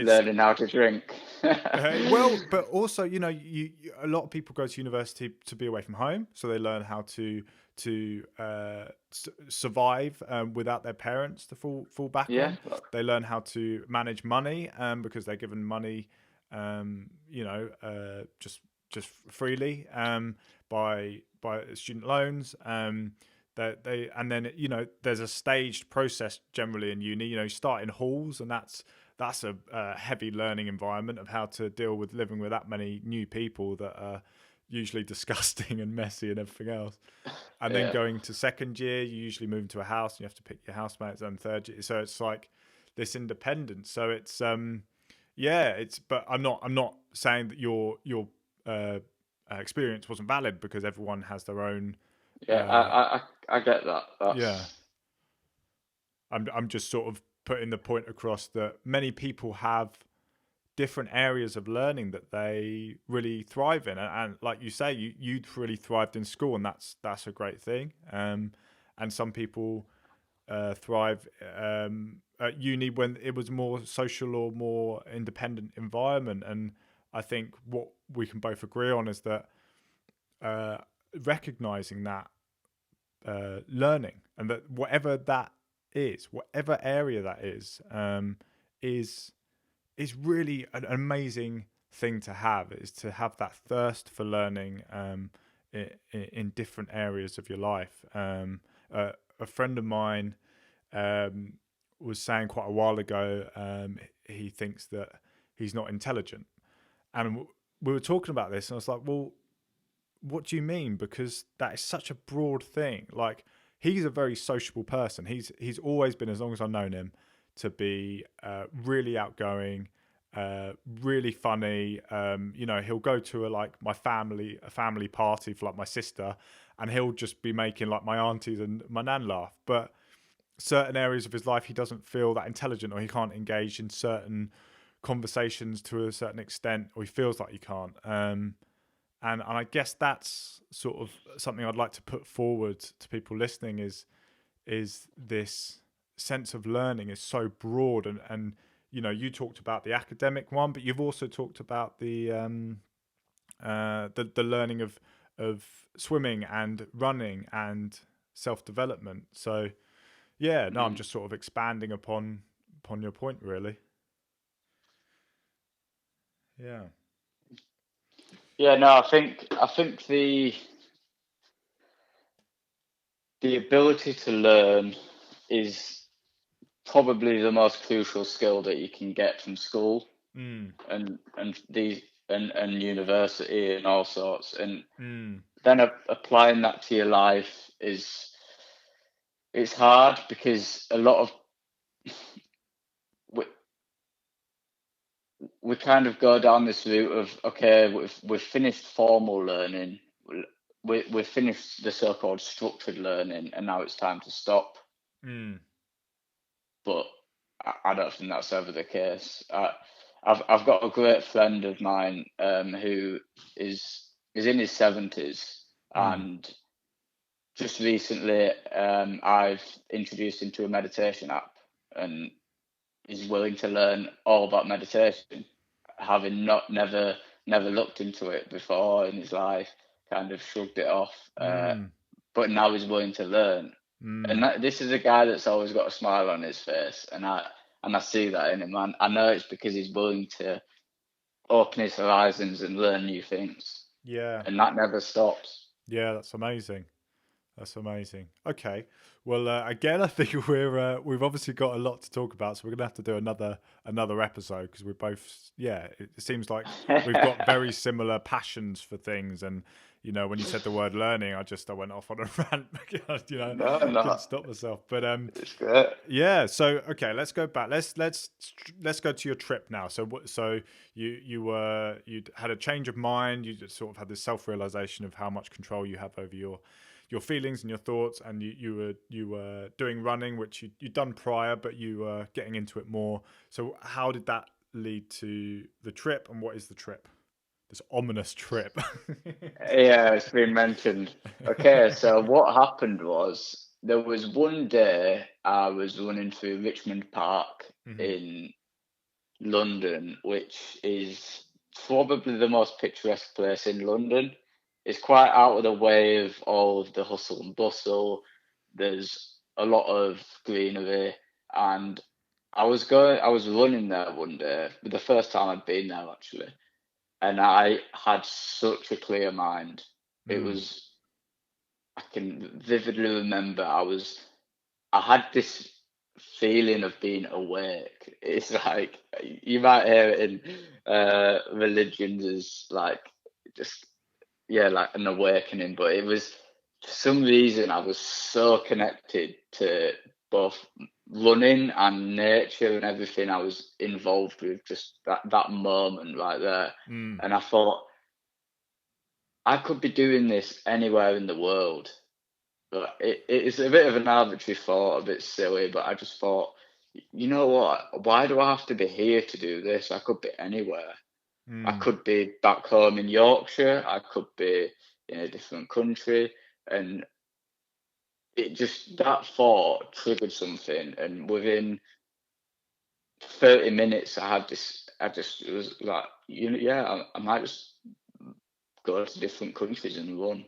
it's learning how to drink. well, but also, a lot of people go to university to be away from home, so they learn how to survive without their parents to fall back Yeah, on. They learn how to manage money because they're given money, just freely by student loans. That they and then there's a staged process generally in uni. You start in halls, and that's a heavy learning environment of how to deal with living with that many new people that are usually disgusting and messy and everything else. And then yeah, going to second year, you usually move into a house and you have to pick your housemates. And third year, so it's like this independence. So it's but I'm not saying that your uh, experience wasn't valid, because everyone has their own. yeah. Uh, I get that. yeah, That's I'm just sort of putting the point across that many people have different areas of learning that they really thrive in, and like you say, you really thrived in school, and that's a great thing. And some people thrive at uni when it was more social or more independent environment. And I think what we can both agree on is that recognizing that learning, and that whatever area that is really an amazing thing to have. Is to have that thirst for learning in different areas of your life. A friend of mine was saying quite a while ago, he thinks that he's not intelligent, and we were talking about this, and I was like, well, what do you mean? Because that is such a broad thing. Like, he's a very sociable person. He's always been, as long as I've known him, to be really outgoing, really funny. He'll go to a family party for like my sister, and he'll just be making like my aunties and my nan laugh. But certain areas of his life, he doesn't feel that intelligent, or he can't engage in certain conversations to a certain extent, or he feels like he can't. And I guess that's sort of something I'd like to put forward to people listening, is this sense of learning is so broad. And you talked about the academic one, but you've also talked about the learning of swimming and running and self-development. So yeah, no, I'm just sort of expanding upon your point, really. Yeah. yeah. No, I think the ability to learn is probably the most crucial skill that you can get from school Mm. and these and university and all sorts, and Mm. then applying that to your life it's hard, because a lot of we, we kind of go down this route of, okay, we've finished formal learning, we've finished the so-called structured learning, and now it's time to stop. Mm. But I don't think that's ever the case. I've got a great friend of mine who is in his 70s, Mm. and just recently I've introduced him to a meditation app, and is willing to learn all about meditation, having never looked into it before in his life, kind of shrugged it off, Mm. but now he's willing to learn. And Mm. this is a guy that's always got a smile on his face, and I see that in him. And I know it's because he's willing to open his horizons and learn new things, Yeah. and that never stops. Yeah, that's amazing. That's amazing. Okay. Well, again, I think we've obviously got a lot to talk about, so we're gonna have to do another episode, because we're both, yeah. It seems like we've got very similar passions for things, and when you said the word learning, I went off on a rant because No, couldn't no, stop myself. But it's great. yeah. So okay, let's go back. Let's go to your trip now. So you'd had a change of mind. You just sort of had this self realization of how much control you have over your feelings and your thoughts, and you were doing running, which you'd done prior, but you were getting into it more. So how did that lead to the trip, and what is the trip? This ominous trip. Yeah, it's been mentioned. Okay, so what happened was there was one day I was running through Richmond Park Hmm. in London, which is probably the most picturesque place in London. It's quite out of the way of all of the hustle and bustle. There's a lot of greenery, and I was running there one day, the first time I'd been there actually, and I had such a clear mind. It Mm. was, I can vividly remember I had this feeling of being awake. It's like you might hear it in religions as like just like an awakening, but it was for some reason I was so connected to both running and nature and everything I was involved with just that moment right there. Mm. And I thought I could be doing this anywhere in the world. But it's a bit of an arbitrary thought, a bit silly, but I just thought, you know what? Why do I have to be here to do this? I could be anywhere. I Mm. could be back home in Yorkshire. I could be in a different country. And it just, that thought triggered something. And within 30 minutes, I just it was like, I might just go to different countries and run.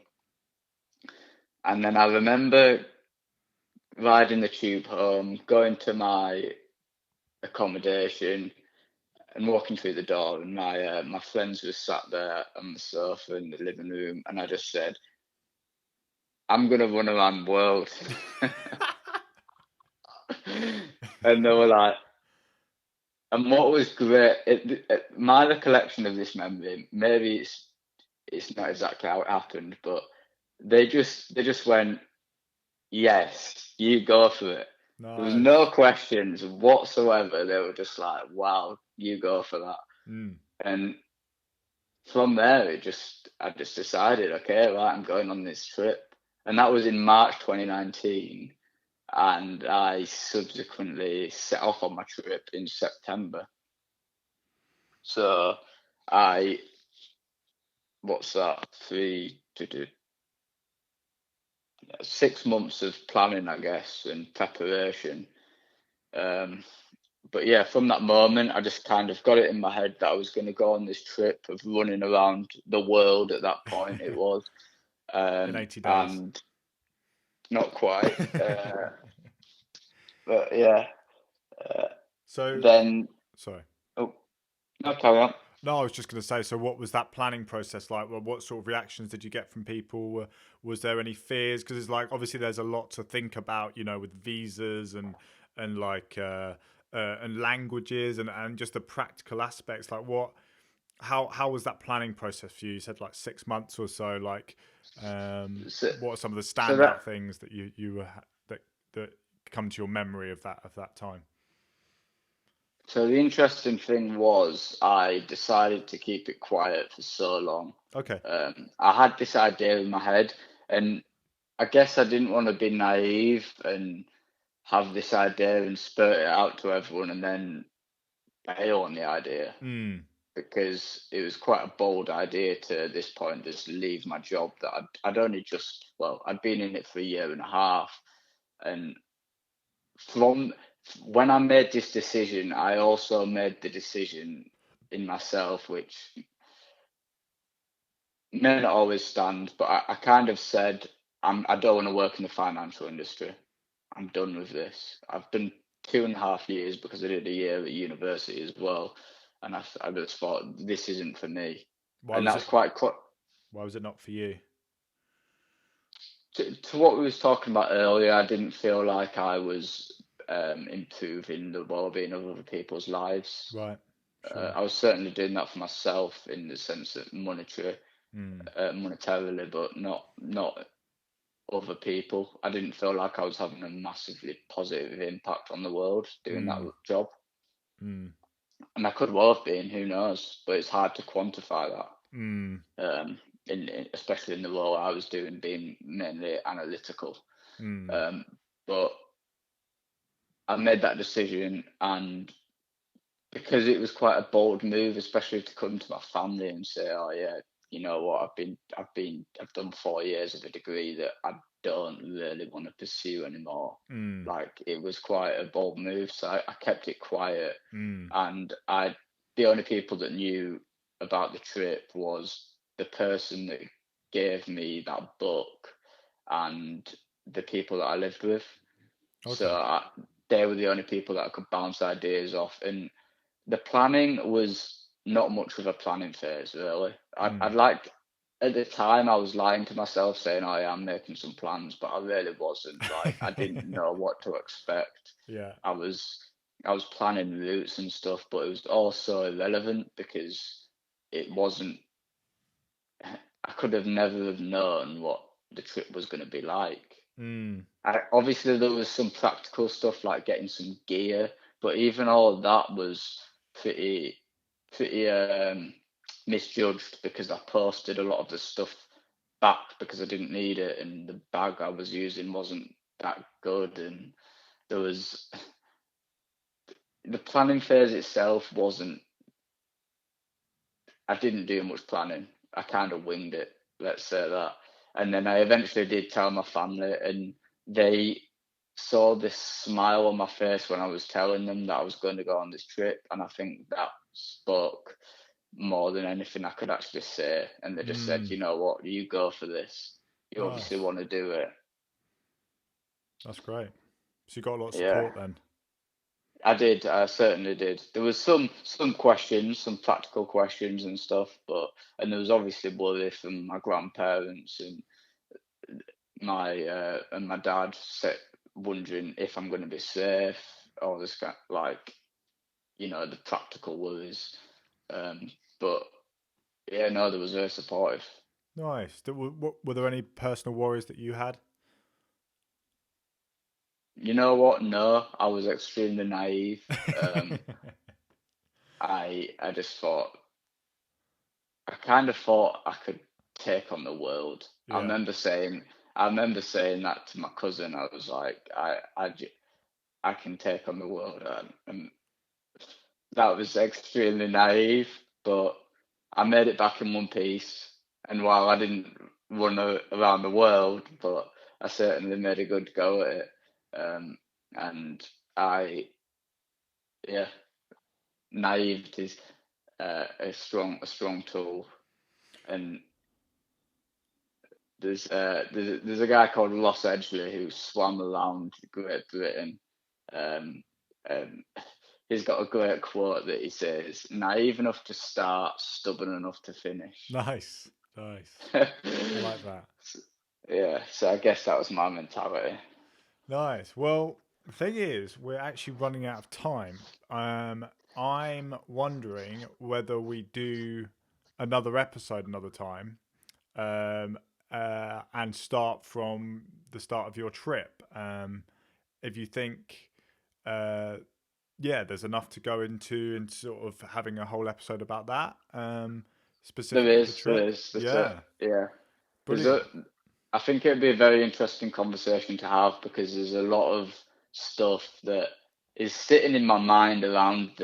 And then I remember riding the tube home, going to my accommodation and walking through the door, and my friends were sat there on the sofa in the living room, and I just said, "I'm gonna run around the world," and they were like, and what was great, my recollection of this memory, maybe it's not exactly how it happened, but they just went, "Yes, you go for it." There was no Nice. questions whatsoever. They were just like, "Wow, you go for that." Mm. And from there, I just decided, okay, right, I'm going on this trip, and that was in March 2019, and I subsequently set off on my trip in September. So I, what's that? 6 months of planning, I guess, and preparation. Um, but yeah, from that moment, I just kind of got it in my head that I was going to go on this trip of running around the world. At that point, it was, In 80 days. and not quite. But yeah, uh, So, then sorry. oh no, carry on. No, I was just going to say. So, what was that planning process like? Well, what sort of reactions did you get from people? Was there any fears? Because it's like obviously there's a lot to think about, with visas and like and languages and just the practical aspects. Like, how was that planning process for you? You said like 6 months or so. Like, So, what are some of the so that standout things that you were that come to your memory of that time? so the interesting thing was I decided to keep it quiet for so long. Okay. I had this idea in my head, and I guess I didn't want to be naive and have this idea and spurt it out to everyone and then bail on the idea, Mm. because it was quite a bold idea to this point, just leave my job that I'd only just, well, I'd been in it for a year and a half. And from when I made this decision, I also made the decision in myself, which may not always stand, but I kind of said, I don't want to work in the financial industry. I'm done with this. I've done 2.5 years because I did a year at university as well. And I just thought, this isn't for me. Why And was that's it? quite Why was it not for you? to what we was talking about earlier. I didn't feel like I was improving the well-being of other people's lives. Right. Sure. I was certainly doing that for myself in the sense that Mm. monetarily, but not other people. I didn't feel like I was having a massively positive impact on the world doing that Mm. job, Mm. and I could well have been. Who knows? But it's hard to quantify that. Mm. Especially in the role I was doing, being mainly analytical. Mm. Um, but I made that decision, and because it was quite a bold move, especially to come to my family and say, "Oh yeah, you know what, I've done 4 years of a degree that I don't really want to pursue anymore. Like, it was quite a bold move, so I kept it quiet. And the only people that knew about the trip was the person that gave me that book and the people that I lived with. Okay. So they were the only people that I could bounce ideas off. And the planning was not much of a planning phase, really. I'd like, at the time, I was lying to myself saying, oh, yeah, I'm making some plans, but I really wasn't. Like, I didn't know what to expect. Yeah. I was planning routes and stuff, but it was also irrelevant because it wasn't. I could have never have known what the trip was going to be like. Obviously, there was some practical stuff like getting some gear, but even all of that was pretty misjudged because I posted a lot of the stuff back because I didn't need it, and the bag I was using wasn't that good, and there was the planning phase itself wasn't. I didn't do much planning. I kind of winged it, let's say that. And then I eventually did tell my family, and they saw this smile on my face when I was telling them that I was going to go on this trip. And I think that spoke more than anything I could actually say. And they just said, you know what, you go for this. You obviously want to do it. That's great. So you got a lot of Yeah. support then. I did. I certainly did. There was some questions, some practical questions and stuff, and there was obviously worry from my grandparents and my dad wondering if I'm going to be safe, all this kind, like, the practical worries. But yeah, no, there was very supportive. Nice. Were there any personal worries that you had? You know what? No, I was extremely naive. I just thought, I kind of thought I could take on the world. Yeah. I remember saying that to my cousin. I was like, I can take on the world, and that was extremely naive. But I made it back in one piece. And while I didn't run around the world, but I certainly made a good go at it. And yeah, naivety is a strong tool. And there's a guy called Ross Edgley who swam around Great Britain. Um, um, he's got a great quote that he says, "Naive enough to start, stubborn enough to finish." Nice. I like that. Yeah, so I guess that was my mentality. Nice. Well, the thing is, we're actually running out of time. I'm wondering whether we do another episode another time, um, and start from the start of your trip. If you think, yeah, there's enough to go into and sort of having a whole episode about that, specifically the trip. Yeah, Yeah. There's brilliant. I think it'd be a very interesting conversation to have because there's a lot of stuff that is sitting in my mind around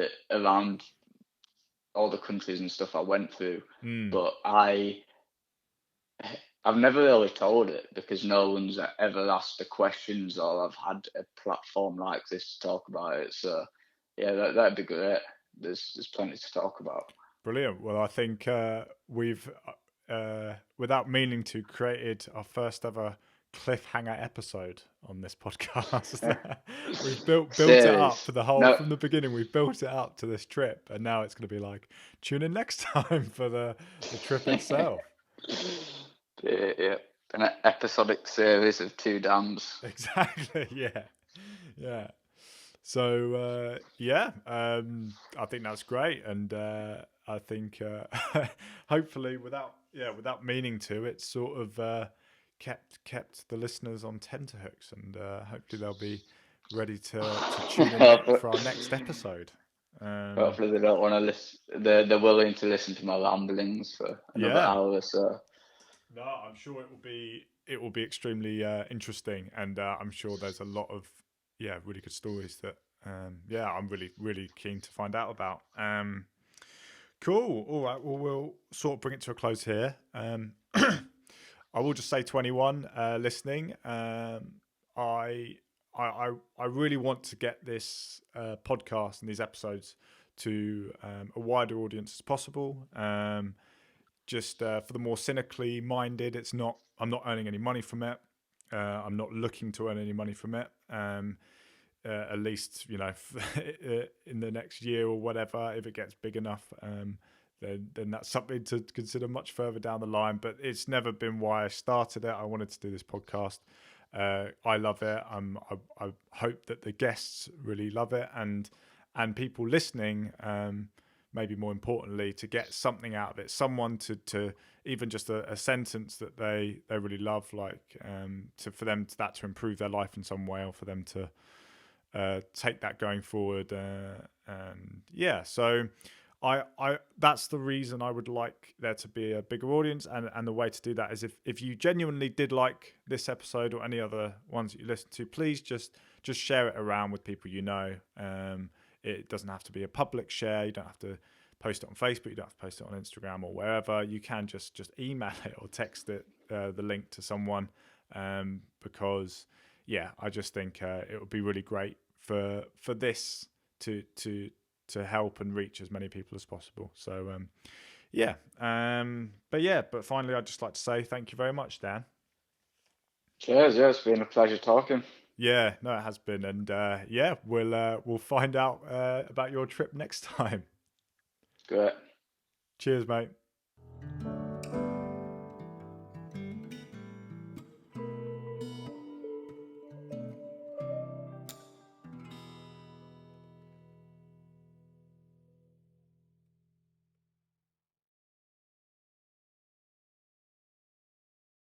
all the countries and stuff I went through, but I've never really told it because no one's ever asked the questions or I've had a platform like this to talk about it. So yeah, that'd be great. There's plenty to talk about. Brilliant. Well, I think we've, without meaning to, created our first ever cliffhanger episode on this podcast. We've built it up for the whole from the beginning. We've built it up to this trip, and now it's going to be like, tune in next time for the trip itself. Yeah, an episodic series of two dams. Exactly. Yeah. So yeah, I think that's great, and I think hopefully without meaning to, it's sort of kept the listeners on tenterhooks, and hopefully they'll be ready to tune in for our next episode. Hopefully they don't want to listen. They're willing to listen to my ramblings for another hour or so. No, I'm sure it will be extremely interesting, and I'm sure there's a lot of really good stories that I'm really keen to find out about. Cool. All right. Well, we'll sort of bring it to a close here. I will just say to anyone listening, I, I really want to get this podcast and these episodes to a wider audience as possible. Just for the more cynically minded, I'm not earning any money from it. I'm not looking to earn any money from it. At least, you know, in the next year or whatever, if it gets big enough, then that's something to consider much further down the line. But it's never been why I started it. I wanted to do this podcast. I love it. I hope that the guests really love it, and people listening, maybe more importantly, to get something out of it. Someone to even just a sentence that they really love, like for them to improve their life in some way, or for them to take that going forward. And yeah, so I that's the reason I would like there to be a bigger audience, and the way to do that is if you genuinely did like this episode or any other ones that you listen to, please just share it around with people you know. It doesn't have to be a public share. You don't have to post it on Facebook. You don't have to post it on Instagram or wherever. You can just email it or text it, the link to someone, because yeah, I just think it would be really great for this to help and reach as many people as possible. So but finally, I'd just like to say thank you very much, Dan. Cheers. Yeah, it's been a pleasure talking. Yeah, no, it has been, and we'll find out about your trip next time. Great. Cheers, mate.